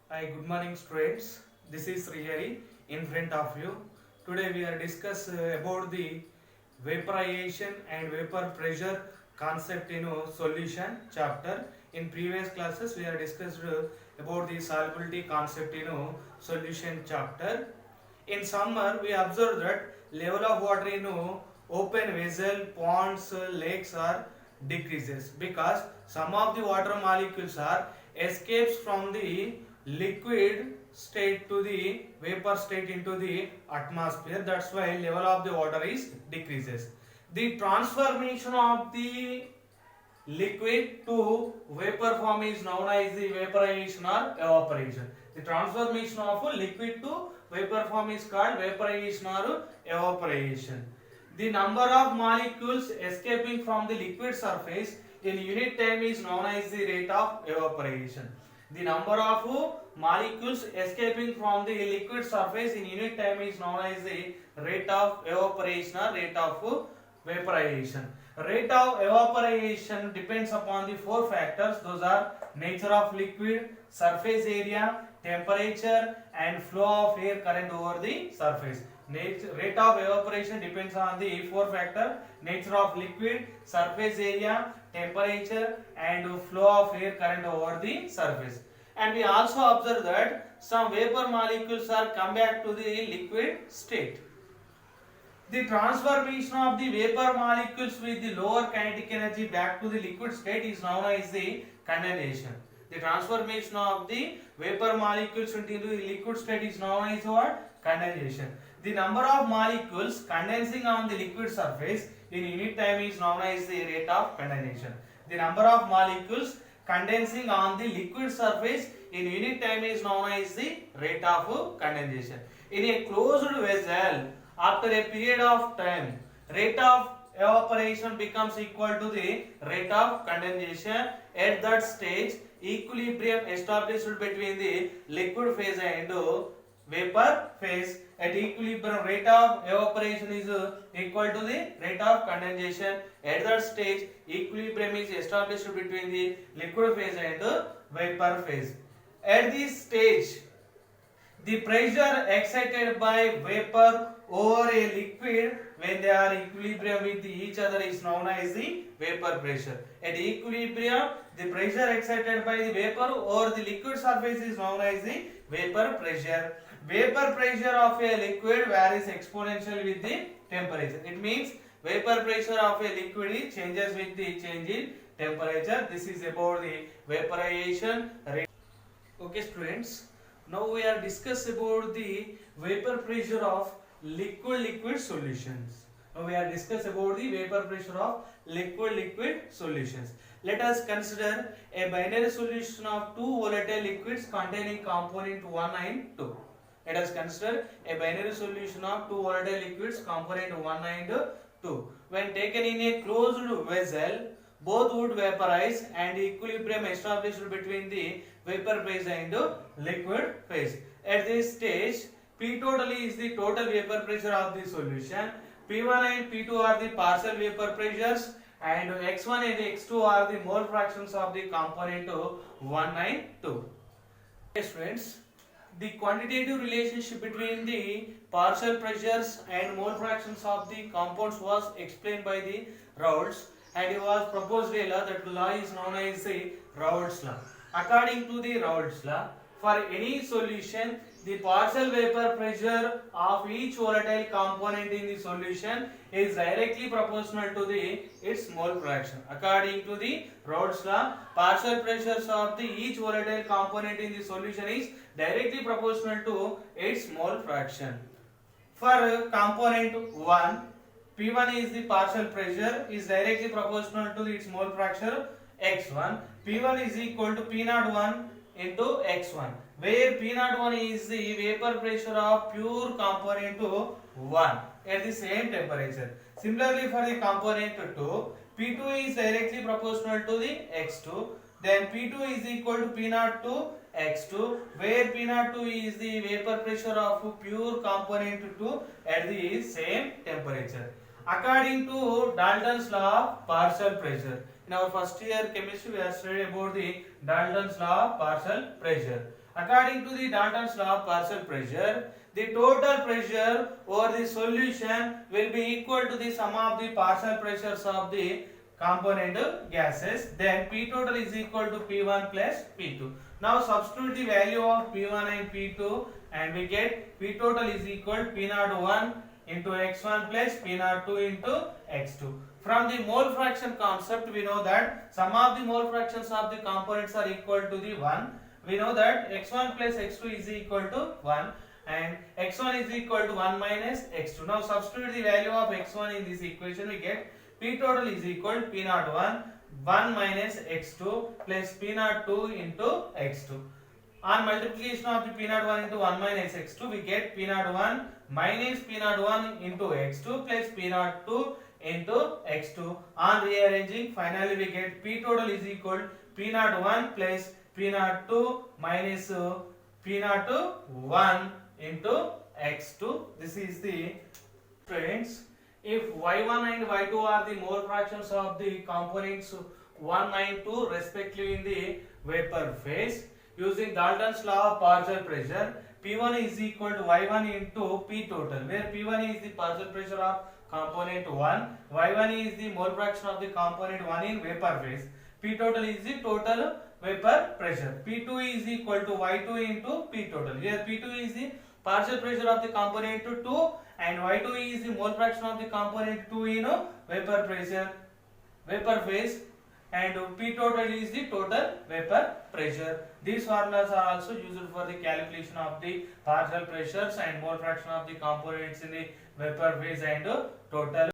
Hi, good morning students. This is Srihari in front of you. Today we are discuss about the vaporization and vapor pressure concept in a solution chapter. In previous classes we are discussed about the solubility concept in a solution chapter. In summer we observe that level of water in a open vessel, ponds, lakes are decreases because some of the water molecules are escapes from the liquid state to the vapor state into the atmosphere. That's why level of the water is decreases. The transformation of the liquid to vapor form is known as the vaporization or evaporation. The transformation of a liquid to vapor form is called vaporization or evaporation. The number of molecules escaping from the liquid surface in unit time is known as the rate of evaporation. The number of molecules escaping from the liquid surface in unit time is known as the rate of evaporation or rate of vaporization. Rate of evaporation depends upon the four factors. Those are nature of liquid, surface area, temperature and flow of air current over the surface. Rate of evaporation depends on the four factor: nature of liquid, surface area, temperature and flow of air current over the surface. And we also observe that some vapor molecules are come back to the liquid state. The transformation of the vapor molecules with the lower kinetic energy back to the liquid state is known as the condensation. The transformation of the vapor molecules into the liquid state is known as what? Condensation. The number of molecules condensing on the liquid surface in unit time is known as the rate of condensation. The number of molecules condensing on the liquid surface in unit time is known as the rate of condensation. In a closed vessel, after a period of time, rate of evaporation becomes equal to the rate of condensation. At that stage, equilibrium established between the liquid phase and vapor phase. At equilibrium, rate of evaporation is equal to the rate of condensation. At that stage, equilibrium is established between the liquid phase and vapor phase. At this stage, the pressure exerted by vapor over a liquid when they are equilibrium with each other is known as the vapor pressure. At equilibrium, the pressure exerted by the vapor over the liquid surface is known as the vapor pressure. Vapor pressure of a liquid varies exponentially with the temperature. It means vapor pressure of a liquid changes with the change in temperature. This is about the vaporization rate. Okay students, now we are discuss about the vapor pressure of liquid solutions. Now we are discuss about the vapor pressure of liquid solutions. Let us consider a binary solution of two volatile liquids containing component 1 and 2. Let us consider a binary solution of two volatile liquids component 1 and 2. When taken in a closed vessel, both would vaporize and equilibrium established between the vapor phase and liquid phase. At this stage, P total is the total vapor pressure of the solution. P1 and P2 are the partial vapor pressures and X1 and X2 are the mole fractions of the component 1 and 2. Okay, students, the quantitative relationship between the partial pressures and mole fractions of the compounds was explained by the Raoult's, and it was proposed a law. That law is known as the Raoult's law. According to the Raoult's law, for any solution, the partial vapor pressure of each volatile component in the solution is directly proportional to its mole fraction. According to the Raoult's law, partial pressures of each volatile component in the solution is directly proportional to its mole fraction. For component 1, P1 is the partial pressure is directly proportional to its mole fraction x1. P1 is equal to P01 into x1, where P01 is the vapor pressure of pure component 1 at the same temperature. Similarly, for the component 2, P2 is directly proportional to the x2. Then P2 is equal to P02 x2, where P02 is the vapor pressure of pure component 2 at the same temperature. According to Dalton's law of partial pressure. In our first year chemistry, we have studied about the Dalton's law of partial pressure. According to the Dalton's law of partial pressure, the total pressure over the solution will be equal to the sum of the partial pressures of the component gases. Then P total is equal to P1 plus P2. Now substitute the value of P1 and P2 and we get P total is equal to P01 into x1 plus P02 into x2. From the mole fraction concept, we know that sum of the mole fractions of the components are equal to the 1. We know that x1 plus x2 is equal to 1 and x1 is equal to 1 minus x2. Now substitute the value of x1 in this equation, we get P total is equal to P01 1 minus x2 plus P02 into x2. On multiplication of the P01 into 1 minus x2, we get P01 minus P01 into x2 plus P02 into x2. On rearranging, finally we get P total is equal to P01 plus P02 minus P01 into x2. This is the friends. If y1 and y2 are the mole fractions of the components 1 and 2 respectively in the vapor phase, using Dalton's law of partial pressure, P1 is equal to y1 into P total, where P1 is the partial pressure of component 1, y1 is the mole fraction of the component 1 in vapor phase, P total is the total vapor pressure. P2 is equal to y2 into P total. Here P2 is the partial pressure of the component 2 and y2 is the mole fraction of the component 2 in vapor phase, and P total is the total vapor pressure. These formulas are also used for the calculation of the partial pressures and mole fraction of the components in the vapor phase and total